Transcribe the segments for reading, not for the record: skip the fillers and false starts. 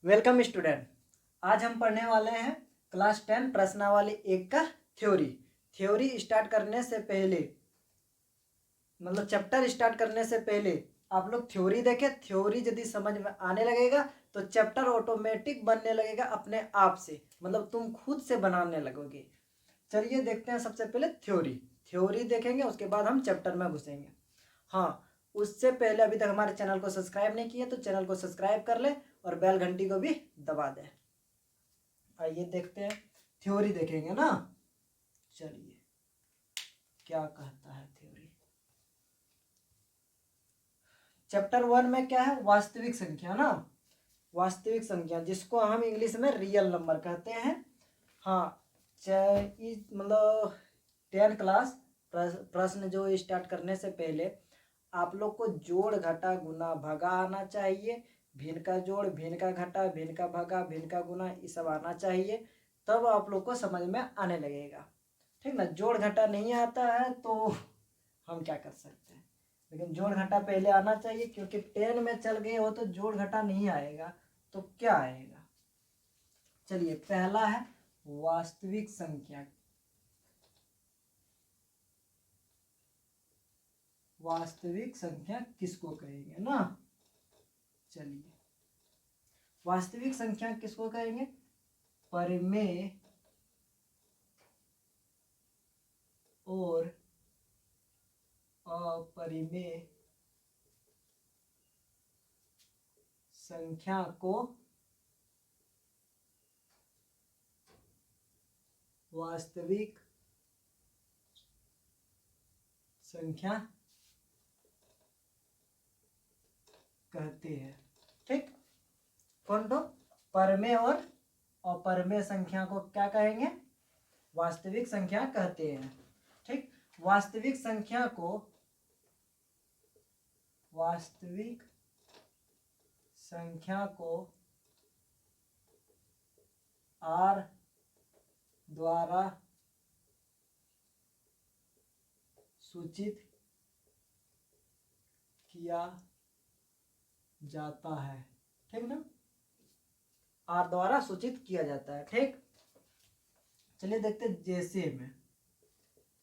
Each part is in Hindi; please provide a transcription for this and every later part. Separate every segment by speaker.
Speaker 1: Welcome student. आज हम पढ़ने वाले हैं क्लास 10 प्रश्नावली 1 का थ्योरी। थ्योरी स्टार्ट करने से पहले मतलब चैप्टर स्टार्ट करने से पहले आप लोग थ्योरी देखें। थ्योरी यदि समझ में आने लगेगा तो चैप्टर ऑटोमेटिक बनने लगेगा अपने आप से, मतलब तुम खुद से बनाने लगोगे। चलिए देखते हैं सबसे पहले थ्योरी। थ्योरी देखेंगे, उसके बाद हम चैप्टर में घुसेंगे। हाँ, उससे पहले अभी तक हमारे चैनल को सब्सक्राइब नहीं किए तो चैनल को सब्सक्राइब कर ले और बेल घंटी को भी दबा दें। आइए देखते हैं, थ्योरी देखेंगे ना। चलिए क्या कहता है थ्योरी। चैप्टर 1 में क्या है? वास्तविक संख्या ना। वास्तविक संख्या जिसको हम इंग्लिश में रियल नंबर कहते हैं। हाँ, मतलब 10 क्लास प्रश्न जो स्टार्ट करने से पहले आप लोग को जोड़ घटा गुना भगा आना चाहिए। भिन्न का जोड़, भिन्न का घटा, भिन्न का भगा, भिन्न का गुना, ये सब आना चाहिए, तब आप लोग को समझ में आने लगेगा। ठीक ना। जोड़ घटा नहीं आता है तो हम क्या कर सकते हैं, लेकिन जोड़ घटा पहले आना चाहिए, क्योंकि 10 में चल गए हो तो जोड़ घटा नहीं आएगा तो क्या आएगा। चलिए पहला है वास्तविक संख्या। वास्तविक संख्या किसको कहेंगे ना। चलिए वास्तविक संख्या किसको कहेंगे? परिमेय और अपरिमेय संख्या को वास्तविक संख्या कहते हैं। ठीक, कौन तो? परिमेय और अपरिमेय संख्या को क्या कहेंगे? वास्तविक संख्या कहते हैं। ठीक, वास्तविक संख्या को R द्वारा सूचित किया जाता है। ठीक ना, R द्वारा सूचित किया जाता है। ठीक, चलिए देखते हैं।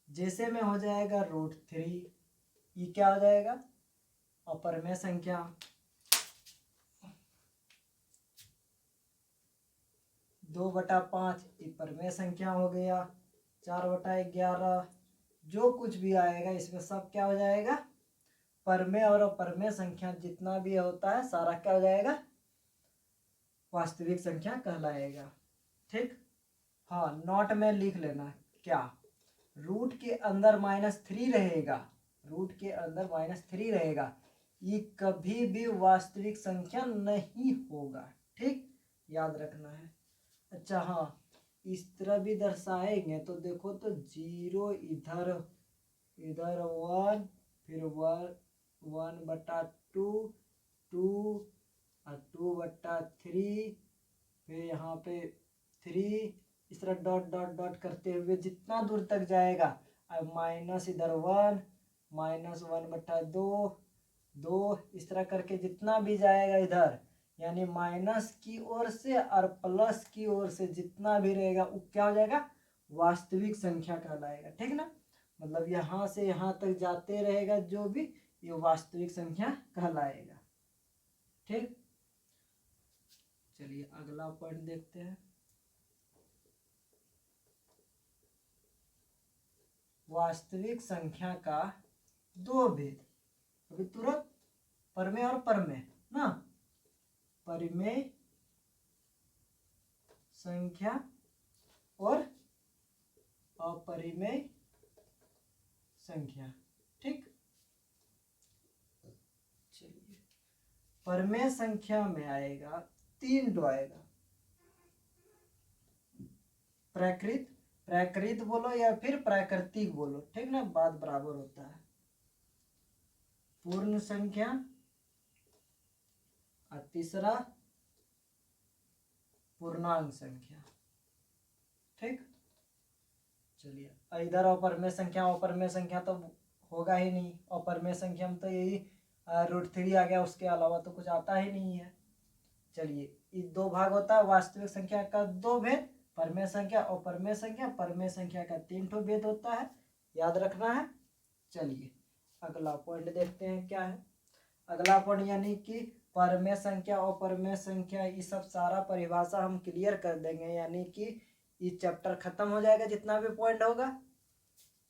Speaker 1: जैसे में हो जाएगा √3। ये क्या हो जाएगा? अपरिमेय संख्या। 2/5 ये परिमेय संख्या हो गया। 4/11 जो कुछ भी आएगा इसमें सब क्या हो जाएगा? परिमेय और अपरिमेय संख्या जितना भी होता है सारा क्या हो जाएगा? वास्तविक संख्या कहलाएगा। ठीक, हाँ, नोट में लिख लेना क्या, रूट के अंदर -3 रहेगा। रूट के अंदर -3 रहेगा, ये कभी भी वास्तविक संख्या नहीं होगा। ठीक, याद रखना है। अच्छा हाँ, इस तरह भी दर्शाएंगे तो देखो तो 0 इधर, इधर 1, फिर 1/2, 2 और 2/3, फिर यहाँ पे 3, इस तरह डॉट डॉट डॉट करते हुए जितना दूर तक जाएगा। अब माइनस इधर 1, -1/2, 2, इस तरह करके जितना भी जाएगा इधर, यानी माइनस की ओर से और प्लस की ओर से जितना भी रहेगा वो क्या हो जाएगा? वास्तविक संख्या कहलाएगा। ठीक ना, मतलब यहाँ से यहाँ तक जाते रहेगा जो भी, ये वास्तविक संख्या कहलाएगा। ठीक, चलिए अगला पॉइंट देखते हैं। वास्तविक संख्या का दो भेद। अभी तुरंत परिमेय और परमेय ना। परिमेय संख्या और अपरिमेय संख्या। ठीक, चलिए परिमेय संख्या में आएगा 3 आएगा। प्राकृत प्राकृत बोलो या फिर प्राकृतिक बोलो, ठीक ना, बात बराबर होता है। पूर्ण संख्या और तीसरा पूर्णांक संख्या। ठीक, चलिए इधर अपरिमेय संख्या तो होगा ही नहीं। अपरिमेय संख्या में तो यही √3 आ गया, उसके अलावा तो कुछ आता ही नहीं है। चलिए, ये दो भाग होता है वास्तविक संख्या का दो भेद, परमेय संख्या और परमेय संख्या। परमेय संख्या का 3 ठो भेद होता है, याद रखना है। चलिए अगला पॉइंट देखते हैं क्या है। अगला पॉइंट यानी कि परमेय संख्या और परमेय संख्या, ये सब सारा परिभाषा हम क्लियर कर देंगे, यानी कि ये चैप्टर खत्म हो जाएगा जितना भी पॉइंट होगा।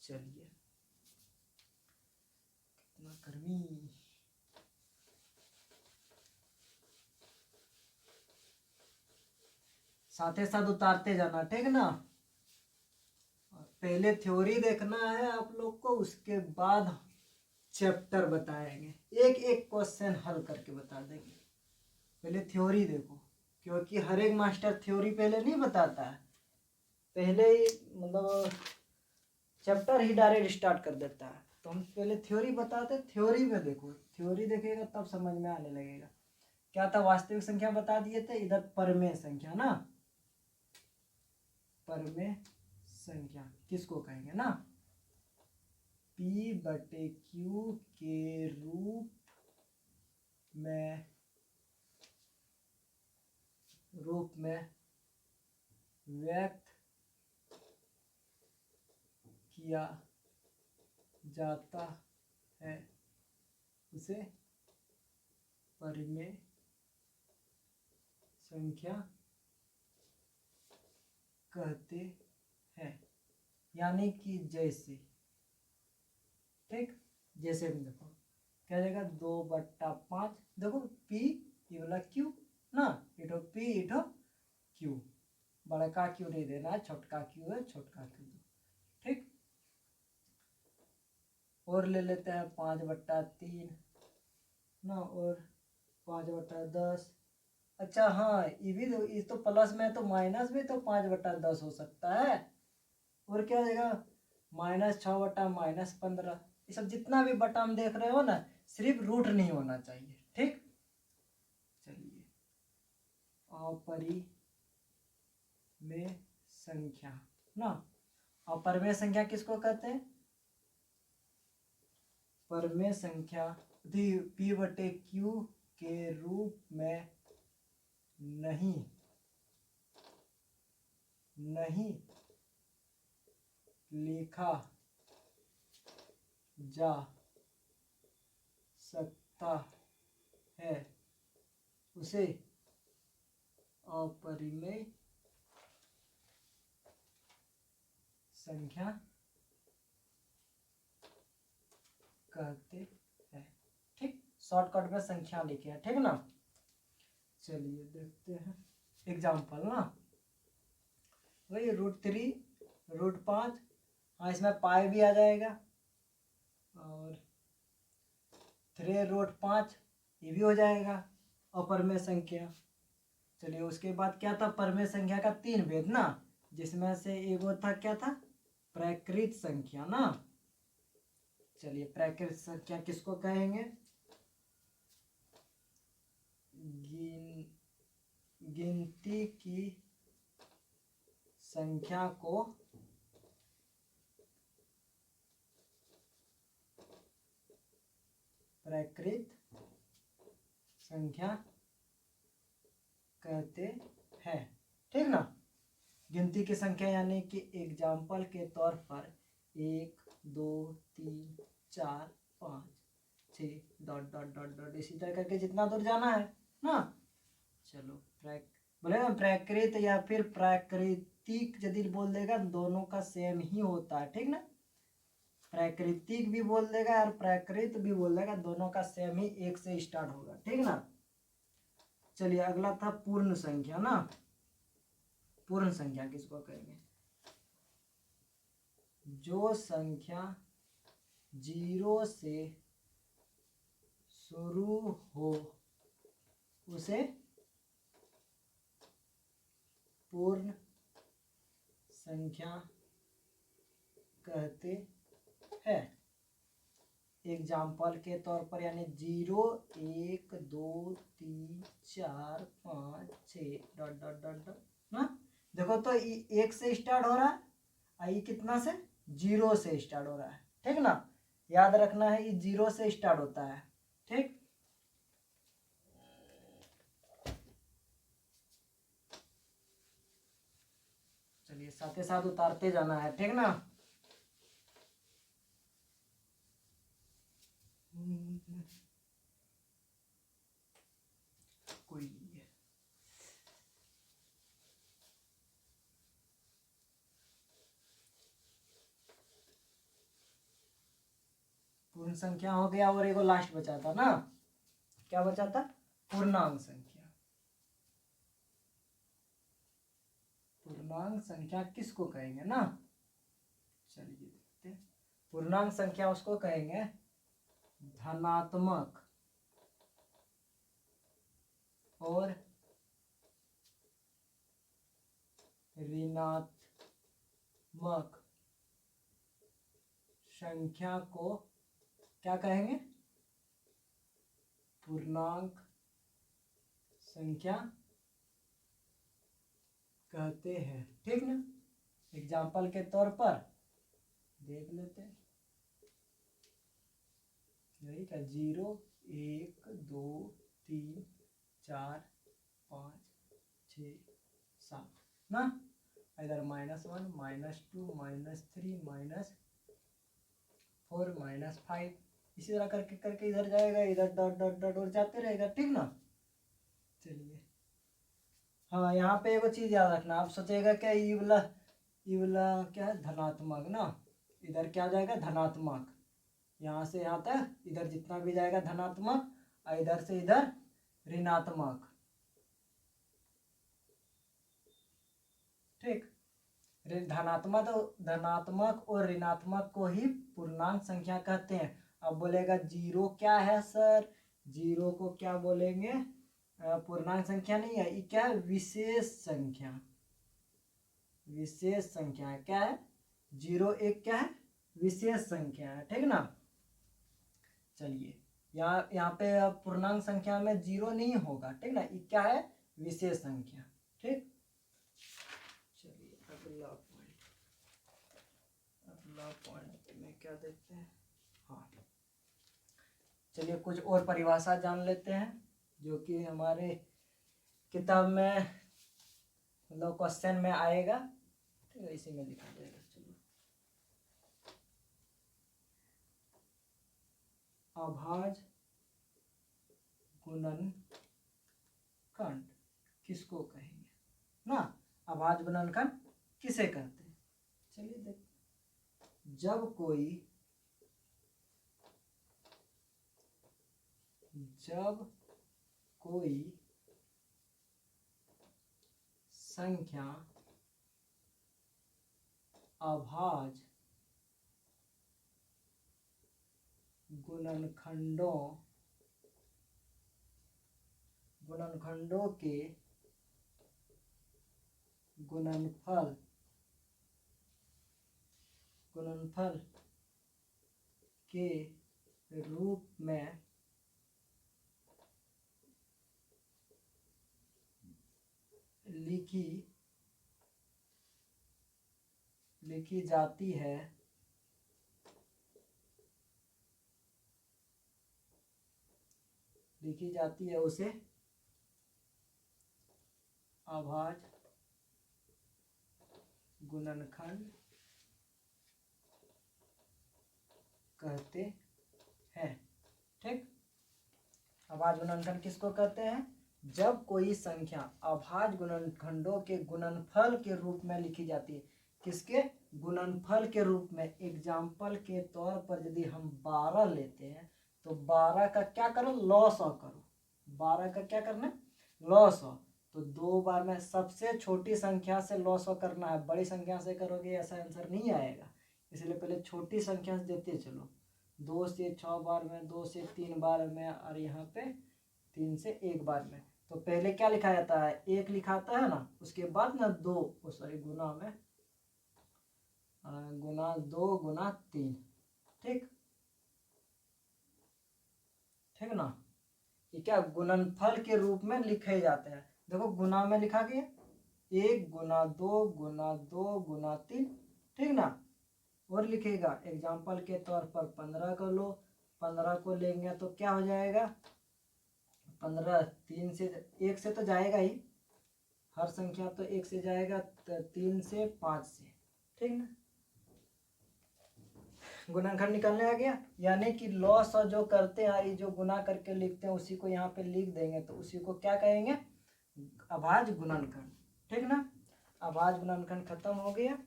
Speaker 1: चलिए, कितना गर्मी, साथ ही साथ उतारते जाना, ठीक ना। पहले थ्योरी देखना है आप लोग को, उसके बाद चैप्टर बताएंगे, एक एक क्वेश्चन हल करके बता देंगे। पहले थ्योरी देखो, क्योंकि हर एक मास्टर थ्योरी पहले नहीं बताता है, पहले ही मतलब चैप्टर ही डायरेक्ट स्टार्ट कर देता है। तो हम पहले थ्योरी बताते, थ्योरी में देखो, थ्योरी देखेगा तब समझ में आने लगेगा। क्या था, वास्तविक संख्या बता दिए थे, इधर परमेय संख्या ना, परमेय संख्या किसको कहेंगे ना, P/Q के रूप में व्यक्त किया जाता है, उसे परमेय संख्या कहते हैं। यानी कि जैसे, ठीक, जैसे में देखो क्या जाएगा, 2/5, देखो P ये वाला Q ना, इठो P इठो Q, बड़का Q नहीं देना है, छोटका Q है, छोटका Q दो, ठीक। और ले लेते हैं 5/3 ना, और 5/10। अच्छा हाँ, ये भी ये तो प्लस में, तो माइनस भी तो 5/10 हो सकता है। और क्या हो जाएगा, -6/-15। ये सब जितना भी बटा हम देख रहे हो ना, सिर्फ रूट नहीं होना चाहिए, ठीक। चलिए, अपरिमेय संख्या ना, अपरिमेय संख्या किसको कहते हैं, परमेय संख्या P/Q के रूप में नहीं लिखा जा सकता है, उसे अपरिमेय संख्या कहते हैं, ठीक। शॉर्टकट में संख्या लिखे हैं, ठीक ना। चलिए देखते हैं एग्जाम्पल ना, वही √3, √5, हाँ इसमें पाई भी आ जाएगा, और 3√5 ये भी हो जाएगा अपरमेय संख्या। चलिए उसके बाद क्या था, परमेय संख्या का 3 भेद ना, जिसमें से एक वो था क्या था, प्राकृत संख्या ना। चलिए प्राकृत संख्या किसको कहेंगे, गिनती की संख्या को प्राकृत संख्या कहते हैं, ठीक ना। गिनती की संख्या यानी कि एग्जाम्पल के तौर पर 1 2 3 4 5 6 डॉट डॉट डॉट डॉट इसी तरह करके जितना दूर जाना है ना। चलो बोले ना प्राकृत या फिर प्राकृतिक, यदि बोल देगा दोनों का सेम ही होता है, ठीक ना। प्राकृतिक भी बोल देगा और प्राकृत भी बोल देगा, दोनों का सेम ही, एक से स्टार्ट होगा, ठीक ना। चलिए अगला था पूर्ण संख्या ना, पूर्ण संख्या किसको कहेंगे, जो संख्या 0 से शुरू हो उसे पूर्ण संख्या कहते हैं। एग्जाम्पल के तौर पर यानी 0 1 2 3 4 5 6 डॉट डॉट डॉट डॉट ना। देखो तो ये 1 से स्टार्ट हो रहा है, ये कितना से, 0 से स्टार्ट हो रहा है, ठीक ना। याद रखना है ये 0 से स्टार्ट होता है, ठीक। चलिए साथ ही साथ उतारते जाना है, ठीक ना। कोई नहीं है। पूर्ण संख्या हो गया और एगो लास्ट बचा था ना, क्या बचा था? पूर्णांक संख्या। पूर्णांक संख्या किसको कहेंगे ना, चलिए देखते हैं। पूर्णांक संख्या उसको कहेंगे धनात्मक और ऋणात्मक संख्या को क्या कहेंगे? पूर्णांक संख्या कहते हैं, ठीक ना। एग्जाम्पल के तौर पर देख लेते हैं, यही का 0 1 2 3 4 5 6 7 ना। इधर -1 -2 -3 -4 -5, इसी तरह करके करके इधर जाएगा, इधर डॉट डॉट डॉट और जाते रहेगा, ठीक ना। चलिए हाँ, यहाँ पे एगो चीज याद रखना, आप सोचेगा क्या ये वाला क्या है? धनात्मक ना। इधर क्या हो जाएगा? धनात्मक। यहाँ से यहाँ तक इधर जितना भी जाएगा धनात्मक, और इधर से इधर ऋणात्मक, ठीक। धनात्मक और ऋणात्मक को ही पूर्णांक संख्या कहते हैं। अब बोलेगा 0 क्या है सर? 0 को क्या बोलेंगे? पूर्णांक संख्या नहीं है, ये क्या है? विशेष संख्या। विशेष संख्या है, क्या है? 0 1 क्या है? विशेष संख्या है, ठीक ना। चलिए यहाँ पे पूर्णांक संख्या में 0 नहीं होगा, ठीक ना। ये क्या है? विशेष संख्या, ठीक। चलिए अगला पॉइंट में क्या देखते हैं? हाँ, चलिए कुछ और परिभाषा जान लेते हैं जो कि हमारे किताब में मतलब क्वेश्चन में आएगा, ठीक है, इसी में लिखा जाएगा। चलो, अभाज्य गुणनखंड किसको कहेंगे ना? अभाज्य गुणनखंड किसे कहते हैं? चलिए देख, जब कोई संख्या अभाज्य गुणनखंडों के गुणनफल के रूप में लिखी जाती है, उसे अभाज्य गुणनखंड कहते हैं, ठीक। अभाज्य गुणनखंड किसको कहते हैं? जब कोई संख्या अभाज्य गुणनखंडों के गुणनफल के रूप में लिखी जाती है। किसके? गुणनफल के रूप में। एग्जाम्पल के तौर पर यदि हम 12 लेते हैं तो 12 का क्या करो? लॉस करो। 12 का क्या करना है? लॉस। तो 2 बार में सबसे छोटी संख्या से लॉस करना है, बड़ी संख्या से करोगे ऐसा आंसर नहीं आएगा, इसलिए पहले छोटी संख्या से देते चलो। 2 से 6 बार में, 2 से 3 बार में, और यहाँ पे 3 से 1 बार में। तो पहले क्या लिखा जाता है? 1 लिखाता है ना, उसके बाद ना 2 सॉरी गुना में गुना 2 गुना 3, ठीक ठीक ना। ये क्या? गुणनफल के रूप में लिखे जाते हैं। देखो गुना में लिखा गया 1 गुना 2 गुना 2 गुना 3, ठीक ना। और लिखेगा एग्जाम्पल के तौर पर 15 को लो, 15 को लेंगे तो क्या हो जाएगा? 15 3 से 1 से तो जाएगा ही, हर संख्या तो 1 से जाएगा, 3 से 5 से, ठीक ना। गुणनखंड निकालने आ गया, यानी कि लॉस और जो करते हैं ये जो गुना करके लिखते हैं उसी को यहाँ पे लिख देंगे, तो उसी को क्या कहेंगे, अभाज्य गुणनखंड, ठीक ना। अभाज्य गुणनखंड खत्म हो गया।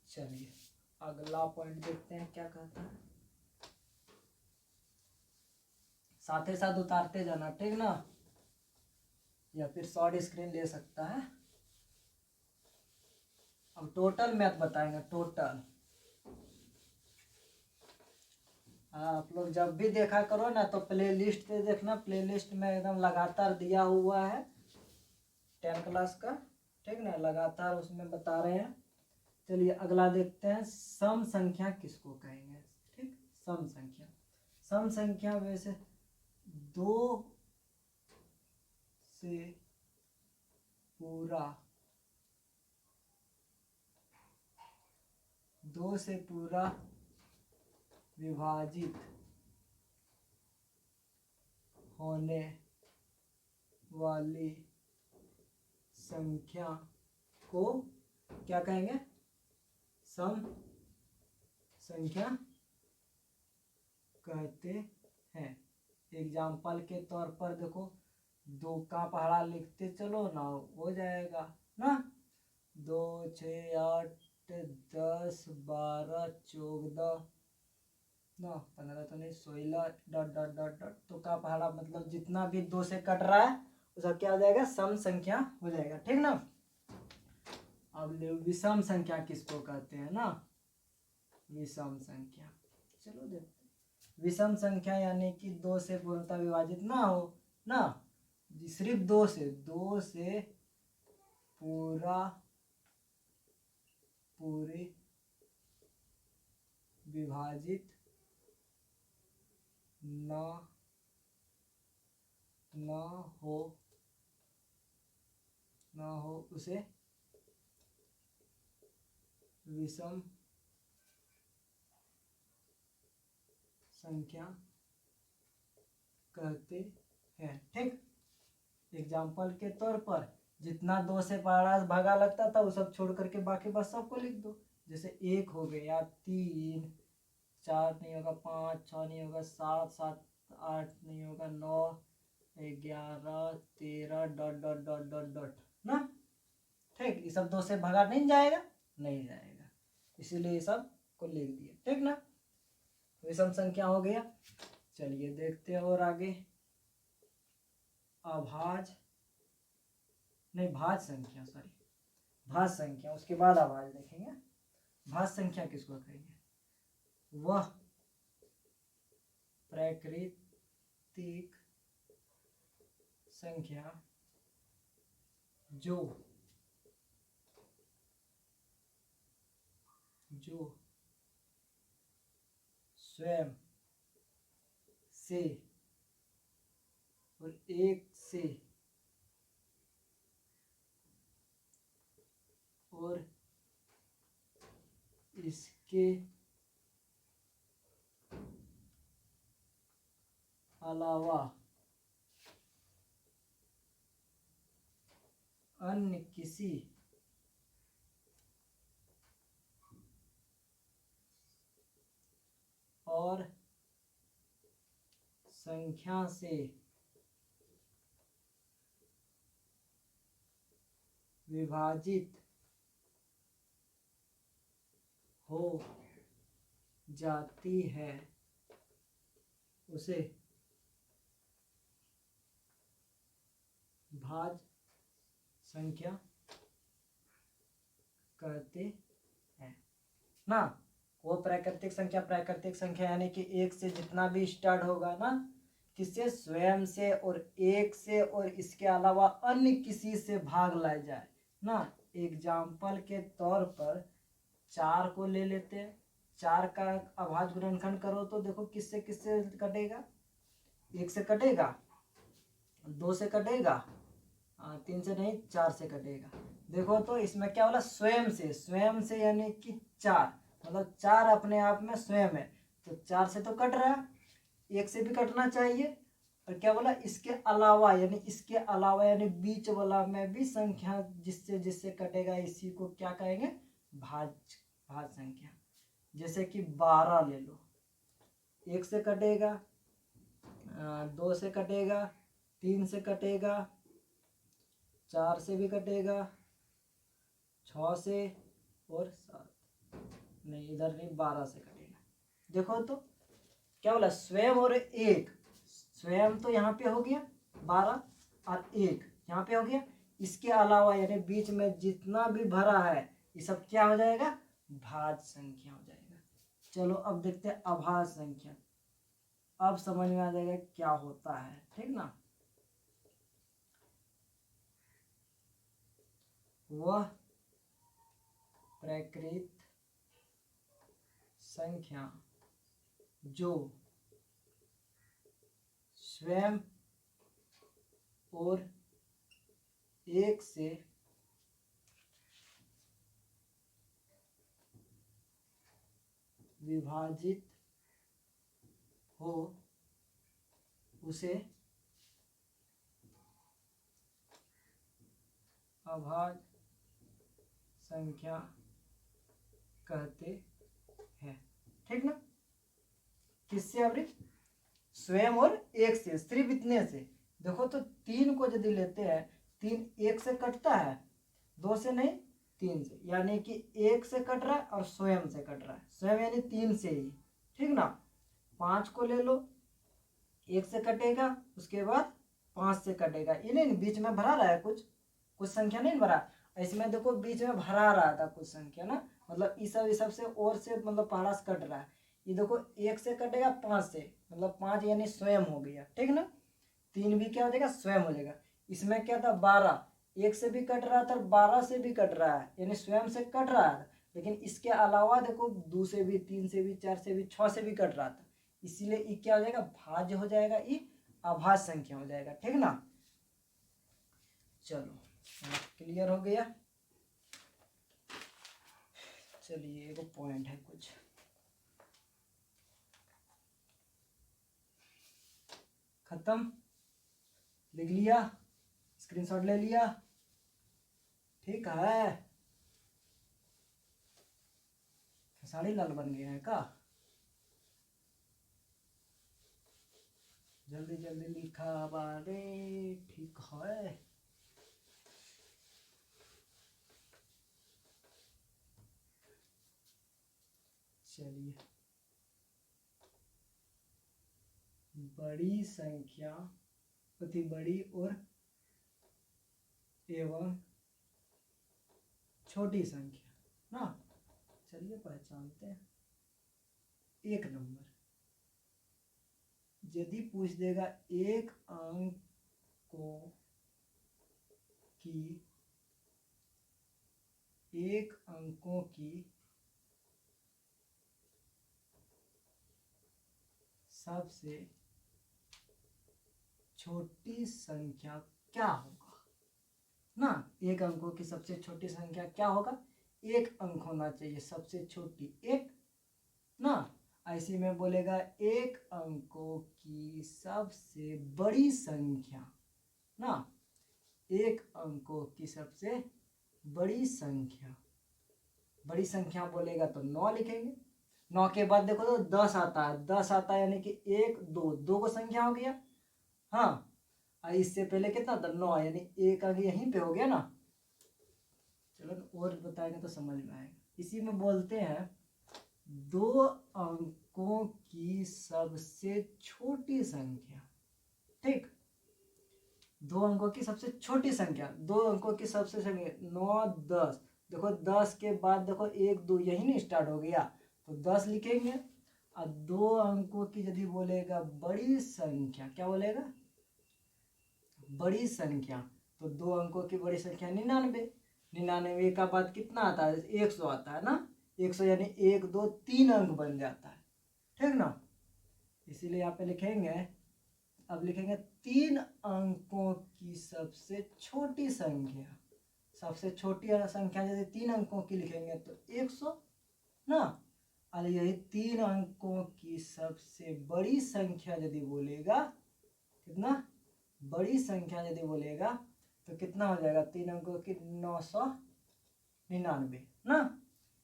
Speaker 1: चलिए अगला पॉइंट देखते हैं क्या कहता है। साथ ही साथ उतारते जाना, ठीक ना, या फिर शॉर्ट स्क्रीन ले सकता है। अब टोटल मैथ बताएंगे, टोटल। आप लोग जब भी देखा करो ना तो प्लेलिस्ट पे देखना, प्लेलिस्ट में एकदम लगातार दिया हुआ है 10 क्लास का, ठीक ना, लगातार उसमें बता रहे हैं। चलिए अगला देखते हैं, सम संख्या किसको कहेंगे, ठीक। सम संख्या, सम संख्या वैसे 2 से पूरा 2 से पूरा विभाजित होने वाली संख्या को क्या कहेंगे, सम संख्या कहते हैं। एग्जाम्पल के तौर पर देखो, 2 का पहाड़ा लिखते चलो ना, हो जाएगा ना, 2 6 8 10 12 14 ना 15 तो नहीं 16 डॉट डॉट डॉट डॉट, तो का पहाड़ा मतलब जितना भी 2 से कट रहा है उसका क्या हो जाएगा, सम संख्या हो जाएगा, ठीक ना। अब विषम संख्या किसको कहते हैं ना, विषम संख्या। चलो देखते हैं, विषम संख्या यानी कि 2 से पूर्णतः विभाजित ना हो ना, सिर्फ 2 से पूरे विभाजित न हो उसे विषम संख्या कहते हैं, ठीक। एग्जाम्पल के तौर पर जितना 2 से भागा लगता था वो सब छोड़ करके बाकी बस सबको लिख दो, जैसे 1 हो गया, 3 4 नहीं होगा, 5 6 नहीं होगा, 7 7 8 नहीं होगा, 9 11 13 dot dot dot dot dot ना, ठीक। ये सब 2 से भागा नहीं जाएगा, नहीं जाएगा, इसीलिए ये सब को लिख दिया, ठीक ना। विषम संख्या हो गया। चलिए देखते हैं और आगे, अभाज्य नहीं भाज्य संख्या, सॉरी भाज्य संख्या, उसके बाद अभाज्य देखेंगे। भाज्य संख्या किसको कहेंगे, वह प्राकृतिक संख्या जो स्वयं से और 1 से और इसके अलावा अन्य किसी और संख्या से विभाजित हो जाती है उसे भाज्य संख्या कहते हैं ना। वो प्राकृतिक संख्या यानी कि 1 से जितना भी स्टार्ट होगा ना, किससे, स्वयं से और 1 से और इसके अलावा अन्य किसी से भाग ला जाए ना। एग्जाम्पल के तौर पर 4 को ले लेते हैं, 4 का अभाज्य गुणनखंड करो तो देखो किससे किससे कटेगा, 1 से कटेगा, 2 से कटेगा, 3 से नहीं 4 से कटेगा। देखो तो इसमें क्या बोला, स्वयं से यानी कि 4, मतलब 4 अपने आप में स्वयं है, तो 4 से तो कट रहा है, 1 से भी कटना चाहिए और क्या बोला, इसके अलावा, यानी इसके अलावा यानी बीच वाला में भी संख्या जिससे जिससे कटेगा इसी को क्या कहेंगे, भाज्य संख्या। जैसे कि 12 ले लो, 1 से कटेगा, 2 से कटेगा, 3 से कटेगा, 4 से भी कटेगा, 6 से, और 7 नहीं, इधर नहीं, 12 से कटेगा। देखो तो क्या बोला, स्वयं और एक, स्वयं तो यहाँ पे हो गया 12 और एक यहाँ पे हो गया, इसके अलावा यानी बीच में जितना भी भरा है ये सब क्या हो जाएगा, भाज्य संख्या हो जाएगा। चलो अब देखते हैं अभाज्य संख्या, अब समझ में आ जाएगा क्या होता है, ठीक ना। वह प्राकृत संख्या जो स्वयं और एक से विभाजित हो उसे अभाज्य संख्या कहते हैं, ठीक ना। किससे अभी, स्वयं और एक से, सिर्फ इतने से। देखो तो 3 को यदि लेते हैं, 3 1 से कटता है, 2 से नहीं 3 से, यानी कि 1 से कट रहा है और स्वयं से कट रहा है, स्वयं यानी 3 से ही, ठीक ना। 5 को ले लो, 1 से कटेगा, उसके बाद 5 से कटेगा, ये नहीं बीच में भरा रहा है, कुछ संख्या नहीं भरा, इसमें देखो बीच में भरा रहा था कुछ संख्या ना, मतलब इस सब से और से मतलब पहाड़ा से कट रहा है। ये देखो 1 से कटेगा 5 से, मतलब 5 यानी स्वयं हो गया, ठीक ना। 3 भी क्या हो जाएगा, स्वयं हो जाएगा। इसमें क्या था 12, 1 से भी कट रहा था, 12 से भी कट रहा है, यानी स्वयं से कट रहा है। लेकिन इसके अलावा देखो 2 से भी, 3 से भी, 4 से भी, 6 से भी कट रहा था, इसीलिए ये क्या हो जाएगा, भाज्य हो जाएगा, ये अभाज्य संख्या हो जाएगा, ठीक ना। चलो क्लियर हो गया। चलिए एक पॉइंट है कुछ, खत्म, लिख लिया, स्क्रीनशॉट ले लिया, ठीक है। खेसारी लाल बन गए हैं का, जल्दी जल्दी लिखा बारे, ठीक है। चलिए, बड़ी संख्या, अति बड़ी और एवं छोटी संख्या ना। चलिए पहचानते हैं। 1 नंबर, यदि पूछ देगा एक अंकों की सबसे छोटी संख्या क्या होगा ना, 1 अंकों की सबसे छोटी संख्या क्या होगा, 1 अंक होना चाहिए सबसे छोटी, 1 ना। ऐसे में बोलेगा 1 अंकों की सबसे बड़ी संख्या ना, 1 अंकों की सबसे बड़ी संख्या, बड़ी संख्या बोलेगा तो 9 लिखेंगे। 9 के बाद देखो तो 10 आता है, 10 आता है यानी कि 1 2 2 को संख्या हो गया, हाँ। इससे पहले कितना था 9, यानी 1 अंक यहीं पे हो गया ना। चलो और बताएंगे तो समझ में आएगा। इसी में बोलते हैं 2 अंकों की सबसे छोटी संख्या, ठीक। 2 अंकों की सबसे छोटी संख्या, 2 अंकों की सबसे संख्या 9 10, देखो 10 के बाद देखो 1 2 यही नहीं स्टार्ट हो गया, तो 10 लिखेंगे। और 2 अंकों की यदि बोलेगा बड़ी संख्या, क्या बोलेगा, बड़ी संख्या, तो 2 अंकों की बड़ी संख्या 99, 99 का बाद कितना आता है, 100 आता है ना, 100 यानी 1 2 3 अंक बन जाता है, ठीक ना। इसीलिए यहाँ पे लिखेंगे, अब लिखेंगे 3 अंकों की सबसे छोटी संख्या, सबसे छोटी संख्या यदि 3 अंकों की लिखेंगे तो 100 ना। और यही 3 अंकों की सबसे बड़ी संख्या यदि बोलेगा कितना बड़ी संख्या यदि बोलेगा तो कितना हो जाएगा 3 अंकों की 999 ना।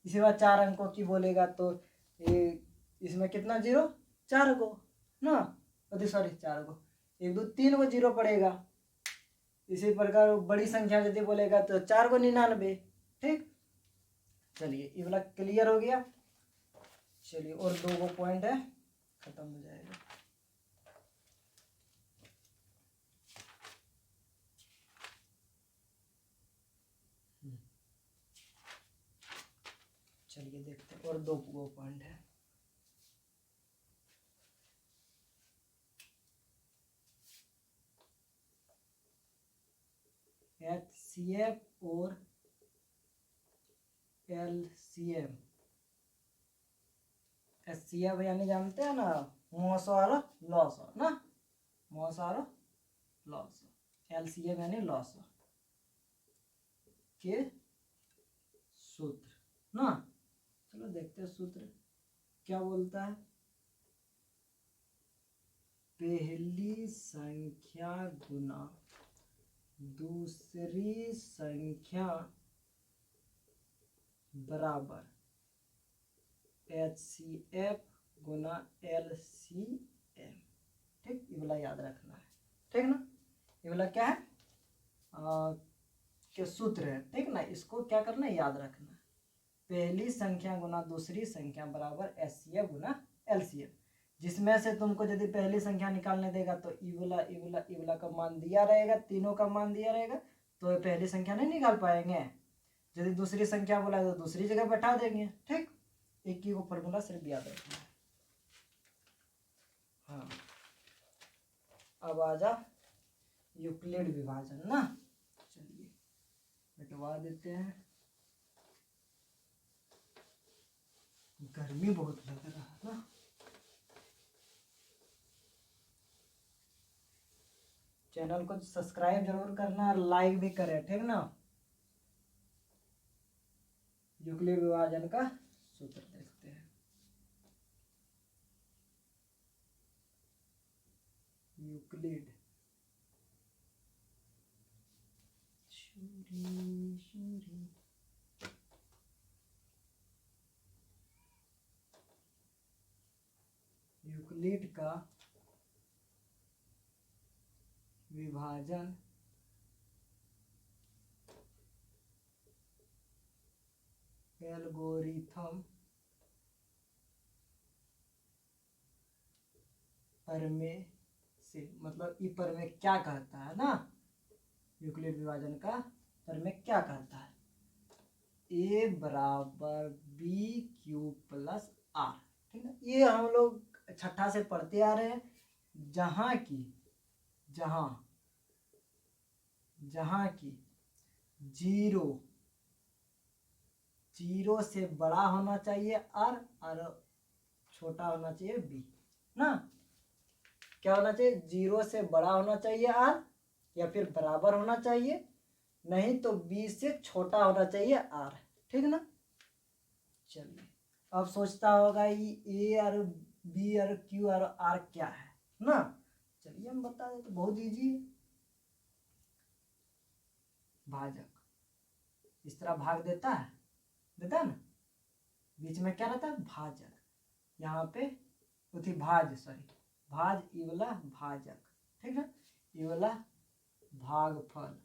Speaker 1: इसी बात 4 अंकों की बोलेगा तो ये इसमें कितना जीरो 4 को ना, सॉरी 4 को 1 2 3 को जीरो पड़ेगा। इसी प्रकार बड़ी संख्या यदि बोलेगा तो 4 को 99। ठीक, चलिए ये वाला क्लियर हो गया। चलिए और 2 पॉइंट है, खत्म हो जाएगा। चलिए देखते हैं और 2 पॉइंट है। HCF और LCM। HCF यानी जानते हैं ना, मोस और लॉस ना, मोस और लॉस। LCM यानी लॉस के सूत्र ना। चलो देखते हैं सूत्र क्या बोलता है। पहली संख्या गुना दूसरी संख्या बराबर HCF गुना LCM। ठीक, ये वाला याद रखना है। ठीक ना, ये वाला क्या है के सूत्र है। ठीक ना, इसको क्या करना है, याद रखना है। पहली संख्या गुना दूसरी संख्या बराबर HCF गुना LCM। जिसमें से तुमको यदि पहली संख्या निकालने देगा तो ई वाला का मान दिया रहेगा, तीनों का मान दिया रहेगा, तो पहली संख्या नहीं निकाल पाएंगे। यदि दूसरी संख्या बोला तो दूसरी जगह बैठा देंगे। ठीक, एक ही वो फॉर्मूला सिर्फ याद रखना है। हाँ, अब आ जा यूक्लिड विभाजन ना। चलिए मिटवा देते हैं, गर्मी बहुत लग रहा है ना। चैनल को सब्सक्राइब जरूर करना और लाइक भी करें। ठीक ना। यूक्लिड विभाजन का सूत्र देखते हैं। यूक्लिड यूक्लिड का विभाजन एल्गोरिथम प्रमेय से, मतलब ई प्रमेय क्या कहता है ना, यूक्लिड विभाजन का प्रमेय क्या कहता है, A बराबर BQ+R। ठीक है, ये हम लोग छठा से पढ़ते आ रहे हैं। जहां की जीरो से बड़ा होना चाहिए R और छोटा होना चाहिए B ना। क्या होना चाहिए, 0 से बड़ा होना चाहिए R या फिर बराबर होना चाहिए, नहीं तो B से छोटा होना चाहिए R। ठीक ना। चलिए अब सोचता होगा ये A और B और Q और R क्या है ना। चलिए हम बता दें, तो बहुत इजी है। भाजक इस तरह भाग देता है ना, बीच में क्या रहता है, भाजक। यहाँ पे भाज ई वाला भाजक। ठीक है, ये वाला भागफल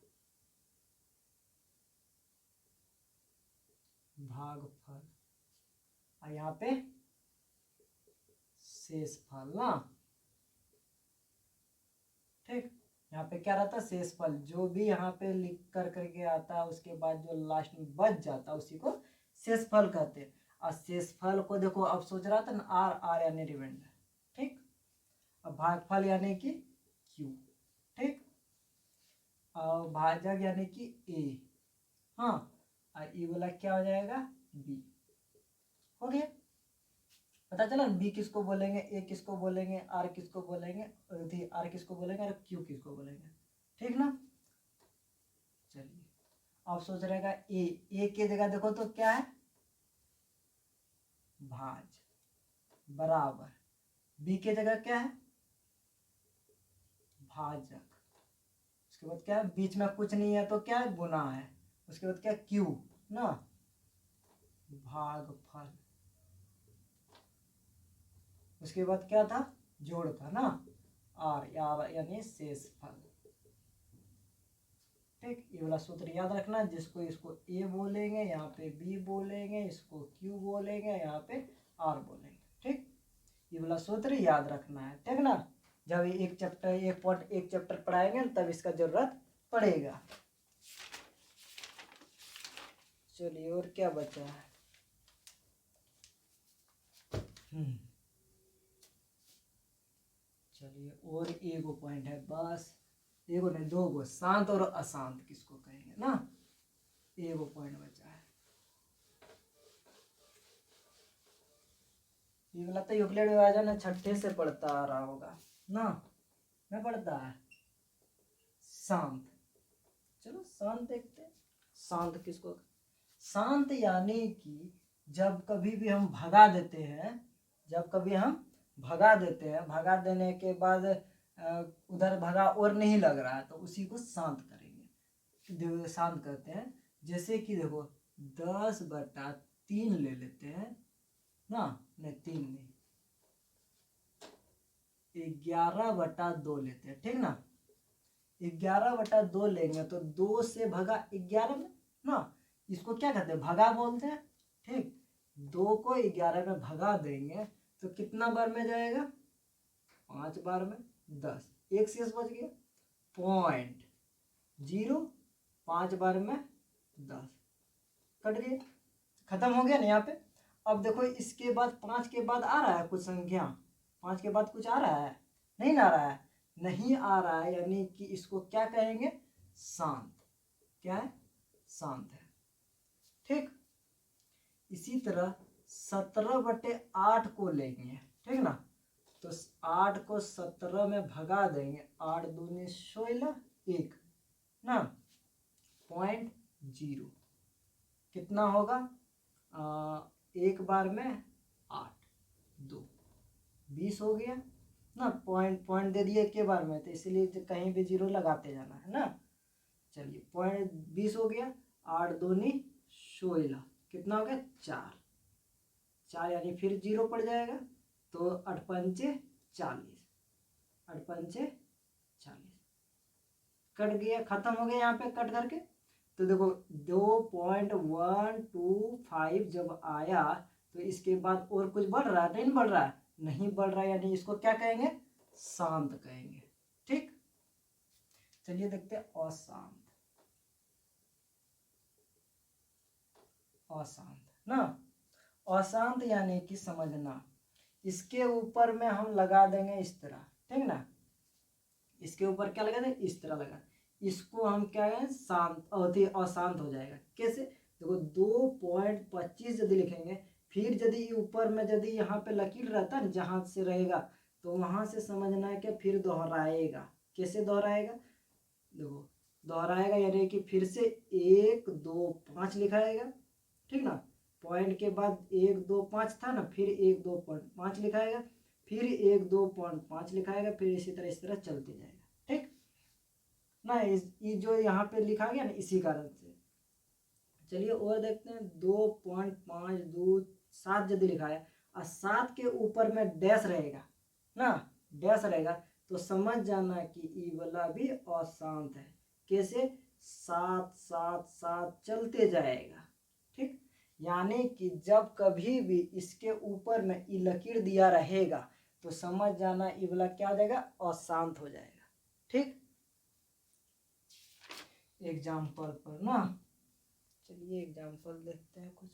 Speaker 1: और यहाँ पे शेषफल ना। ठीक, यहाँ पे क्या रहता है, शेषफल। जो भी यहाँ पे लिख करके आता है उसके बाद जो लास्ट में बच जाता है उसी को शेषफल कहते हैं। और शेषफल को देखो, अब सोच रहा था ना आर यानी रिमाइंडर। ठीक, अब भागफल यानी कि Q। ठीक, और भाजक यानी कि A। हाँ, और ये वाला क्या हो जाएगा, B। हो गया, पता चला B किसको बोलेंगे, A किसको बोलेंगे, R किसको बोलेंगे, R किसको बोलेंगे और Q किसको बोलेंगे। ठीक ना। चलिए अब सोच रहेगा A की जगह देखो तो क्या है, भाज बराबर B की जगह क्या है, भाजक। उसके बाद क्या है, बीच में कुछ नहीं है तो क्या है, गुना है। उसके बाद क्या, क्यू ना, भागफल। उसके बाद क्या था, जोड़ था ना, आर यानी शेषफल। ठीक, ये वाला सूत्र याद रखना, जिसको इसको ए बोलेंगे, यहाँ पे बी बोलेंगे, इसको क्यू बोलेंगे, यहाँ पे आर बोलेंगे। ठीक, ये वाला सूत्र याद रखना है। ठीक ना, जब एक चैप्टर पढ़ाएंगे तब इसका जरूरत पड़ेगा। चलिए और क्या बचा है, चलिए और एगो पॉइंट है बस, एगो नहीं दो गो, शांत और अशांत किसको कहेंगे ना, एगो पॉइंट बचा है। ये वाला तो यूक्लिड विभाजन है, छठे से पढ़ता आ रहा होगा ना, मैं पढ़ता है शांत। चलो शांत देखते हैं, शांत किसको, शांत यानी कि जब कभी भी हम भगा देते हैं, जब कभी हम भगा देते हैं, भगा देने के बाद उधर भगा और नहीं लग रहा है तो उसी को शांत करेंगे, शांत करते हैं। जैसे कि देखो 10/3 ले लेते हैं ना, नहीं 3 नहीं, 11/2 लेते हैं। ठीक ना, 11/2 लेंगे तो 2 से भगा 11 में ना, इसको क्या कहते हैं, भगा बोलते हैं। ठीक, 2 को 11 में भगा देंगे तो कितना बार में जाएगा, 5 बार में 10, एक शेष बच गया, 0.0, 5 बार में 10, कट गया, खत्म हो गया ना यहाँ पे। अब देखो इसके बाद 5 के बाद आ रहा है कुछ संख्या, 5 के बाद कुछ आ रहा है, नहीं आ रहा है, नहीं आ रहा है, यानी कि इसको क्या कहेंगे, शांत। क्या है, शांत है। ठीक, इसी तरह 17/8 को लेंगे। ठीक ना, तो 8 को 17 में भगा देंगे, 8 दूनी 16, 1 ना, 0.0 कितना होगा, एक बार में 8, 2, 20 हो गया ना, पॉइंट दे दिए के बार में, तो इसलिए कहीं भी 0 लगाते जाना है ना। चलिए 20 हो गया, 8 दूनी 16, कितना हो गया, 4 यानी फिर 0 पड़ जाएगा, तो 8 पंचे 40, 8 पंचे 40, कट गया, खत्म हो गया यहाँ पे कट करके। तो देखो 2.125 जब आया तो इसके बाद और कुछ बढ़ रहा है, नहीं बढ़ रहा है, नहीं बढ़ रहा है, यानी इसको क्या कहेंगे, शांत कहेंगे। ठीक, चलिए देखते हैं अशांत। अशांत ना, अशांत यानी कि समझना, इसके ऊपर में हम लगा देंगे इस तरह। ठीक ना, इसके ऊपर क्या लगा देंगे, इस तरह लगा, इसको हम क्या है, शांत अशांत हो जाएगा। कैसे, देखो 2.25 यदि लिखेंगे, फिर यदि ऊपर में यदि यहाँ पे लकीर रहता है, जहाँ से रहेगा तो वहां से समझना है कि फिर दोहराएगा। कैसे दोहराएगा, देखो दोहराएगा यानी कि फिर से 1 2 5 लिखाएगा। ठीक ना, पॉइंट के बाद 1 2 5 था ना, फिर 1 2.5 लिखाएगा, फिर 1 2.5 लिखाएगा, फिर इसी तरह इस तरह चलते जाएगा। ठीक ना, ये जो यहाँ पे लिखा गया ना, इसी कारण से। चलिए और देखते हैं, 2.527 यदि लिखा है और 7 के ऊपर में डैश रहेगा ना, डैश रहेगा, तो समझ जाना कि ये वाला भी अशांत है। कैसे, 7 7 7 चलते जाएगा। ठीक, यानी कि जब कभी भी इसके ऊपर में ये लकीर दिया रहेगा तो समझ जाना ये वाला क्या हो जाएगा, अशांत हो जाएगा। ठीक, एग्जाम्पल पर ना, चलिए एग्जाम्पल देखते हैं कुछ।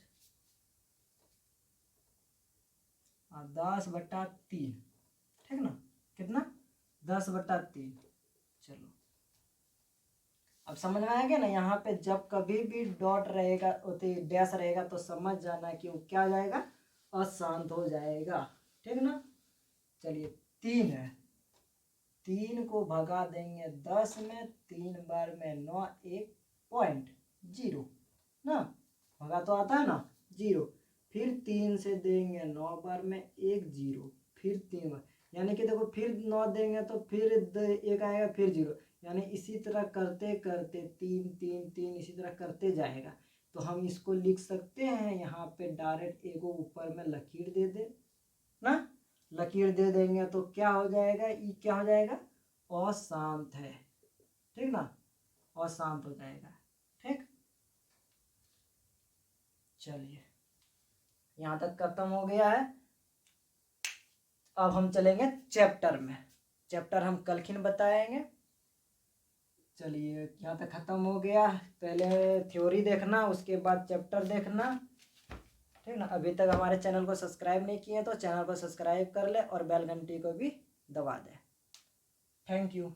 Speaker 1: 10/3, ठीक ना, कितना, 10/3। चलो अब समझ में आ गया ना, यहाँ पे जब कभी भी डॉट रहेगा, डैश रहेगा, तो समझ जाना कि वो क्या हो जाएगा, अशांत हो जाएगा। ठीक ना, चलिए 3 है, 3 को भगा देंगे 10 में, 3 बार में 9, 1.0 ना, भगा तो आता है ना 0, फिर 3 से देंगे 9 बार में 1 0, फिर 3 बार, यानी कि देखो फिर 9 देंगे तो फिर 1 आएगा, फिर 0, यानी इसी तरह करते करते 3 3 3 इसी तरह करते जाएगा। तो हम इसको लिख सकते हैं यहाँ पे डायरेक्ट एगो ऊपर में लकीर दे दे ना, लकीर दे देंगे तो क्या हो जाएगा, ई क्या हो जाएगा, अशांत है, ठीक ना, अशांत हो जाएगा। ठीक, चलिए यहाँ तक खत्म हो गया है। अब हम चलेंगे चैप्टर में, चैप्टर हम कलखिन बताएंगे। चलिए यहाँ तक खत्म हो गया, पहले थ्योरी देखना उसके बाद चैप्टर देखना, ठीक ना। अभी तक हमारे चैनल को सब्सक्राइब नहीं किए तो चैनल को सब्सक्राइब कर ले और बेल घंटी को भी दबा दे। Thank you.